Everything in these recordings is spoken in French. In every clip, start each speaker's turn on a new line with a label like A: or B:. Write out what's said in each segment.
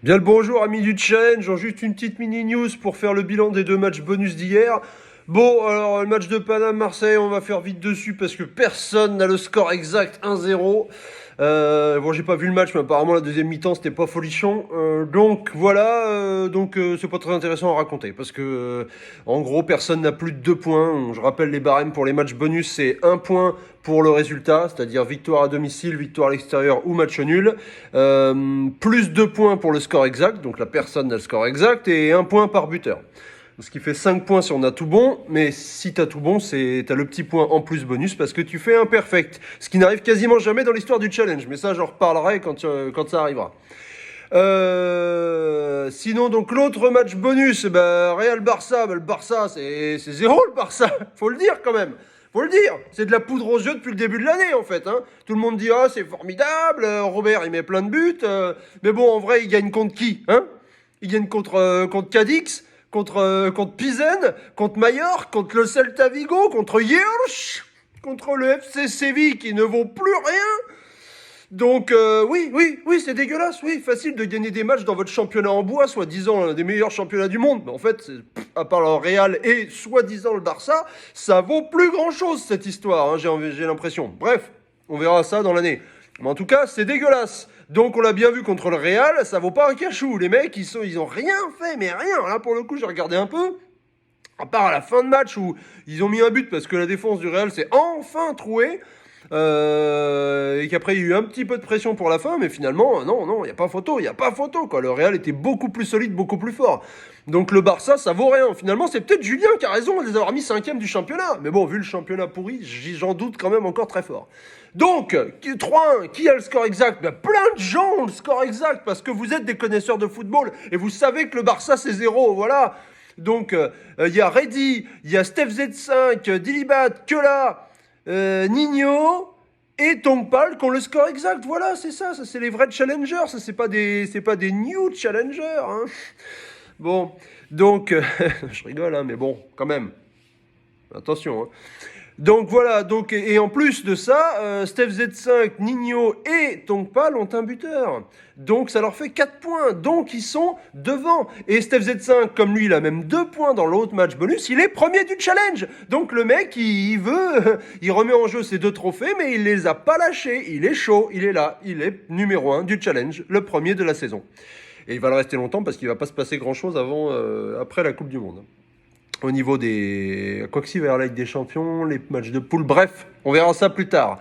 A: Bien le bonjour amis du challenge, juste une petite mini news pour faire le bilan des deux matchs bonus d'hier. Bon, alors le match de Paname-Marseille, on va faire vite dessus parce que personne n'a le score exact 1-0. Bon, j'ai pas vu le match, mais apparemment la deuxième mi-temps c'était pas folichon. Donc voilà, c'est pas très intéressant à raconter parce que en gros personne n'a plus de 2 points. Je rappelle les barèmes pour les matchs bonus, c'est 1 point pour le résultat, c'est-à-dire victoire à domicile, victoire à l'extérieur ou match nul. Plus 2 points pour le score exact, donc la personne n'a le score exact, et 1 point par buteur. Ce qui fait 5 points si on a tout bon, mais si t'as tout bon, t'as le petit point en plus bonus parce que tu fais un perfect. Ce qui n'arrive quasiment jamais dans l'histoire du challenge, mais ça j'en reparlerai quand ça arrivera. Sinon, donc l'autre match bonus, Real-Barça, le Barça c'est zéro le Barça, faut le dire quand même. Faut le dire, c'est de la poudre aux yeux depuis le début de l'année en fait. Hein. Tout le monde dit ah c'est formidable, Robert il met plein de buts, mais bon en vrai il gagne contre qui hein? Il gagne contre Cadix, contre Pizen, contre Mallorca, contre le Celta Vigo, contre Yersh, contre le FC Séville qui ne vaut plus rien. Donc oui, c'est dégueulasse, oui, facile de gagner des matchs dans votre championnat en bois, soi-disant l'un des meilleurs championnats du monde. Mais en fait, à part le Real et soi-disant le Barça, ça vaut plus grand-chose cette histoire, hein, j'ai l'impression. Bref, on verra ça dans l'année. Mais en tout cas, c'est dégueulasse. Donc on l'a bien vu contre le Real, ça vaut pas un cachou. Les mecs, ils ont rien fait, mais rien. Là pour le coup, j'ai regardé un peu. À part à la fin de match où ils ont mis un but parce que la défense du Real s'est enfin trouée. Et qu'après il y a eu un petit peu de pression pour la fin, mais finalement, non, il n'y a pas photo, quoi. Le Real était beaucoup plus solide, beaucoup plus fort. Donc le Barça, ça vaut rien. Finalement, c'est peut-être Julien qui a raison de les avoir mis 5e du championnat. Mais bon, vu le championnat pourri, j'en doute quand même encore très fort. Donc, 3-1, qui a le score exact? Plein de gens ont le score exact, parce que vous êtes des connaisseurs de football, et vous savez que le Barça, c'est 0, voilà. Donc, il y a Reddy, il y a Steph Z5, Dilibat, Kela, Nino et Tongpal qui ont le score exact. Voilà, c'est ça c'est les vrais challengers. Ça, c'est pas des new challengers. Hein. Bon, donc, je rigole, hein, mais bon, quand même. Attention. Hein. Donc voilà, et en plus de ça, Steph Z5, Nino et Tongpal ont un buteur. Donc ça leur fait 4 points. Donc ils sont devant. Et Steph Z5, comme lui, il a même 2 points dans l'autre match bonus, il est premier du challenge. Donc le mec, il veut, il remet en jeu ses 2 trophées, mais il les a pas lâchés. Il est chaud, il est là, il est numéro 1 du challenge, le premier de la saison. Et il va le rester longtemps parce qu'il va pas se passer grand chose après la Coupe du Monde au niveau des... Quoi que si, il va y avoir la Ligue des Champions, les matchs de poule, bref, on verra ça plus tard.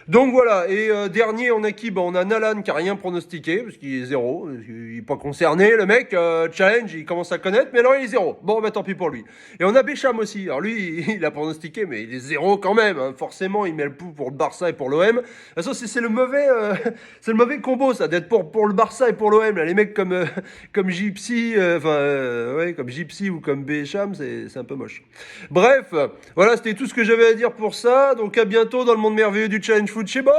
A: Donc voilà, et dernier on a qui? On a Nalan qui a rien pronostiqué, parce qu'il est 0, il n'est pas concerné, le mec, challenge, il commence à connaître, mais alors il est 0. Bon, tant pis pour lui. Et on a Bécham aussi, alors lui, il a pronostiqué, mais il est 0 quand même, hein. Forcément, il met le pouls pour le Barça et pour l'OM. De toute façon, c'est le mauvais combo, ça, d'être pour le Barça et pour l'OM, là. Les mecs comme Gypsy, comme Gypsy ou comme Bécham, c'est un peu moche. Bref, voilà, c'était tout ce que j'avais à dire pour ça, donc à bientôt dans le monde merveilleux du Challenge Foot chez Bob.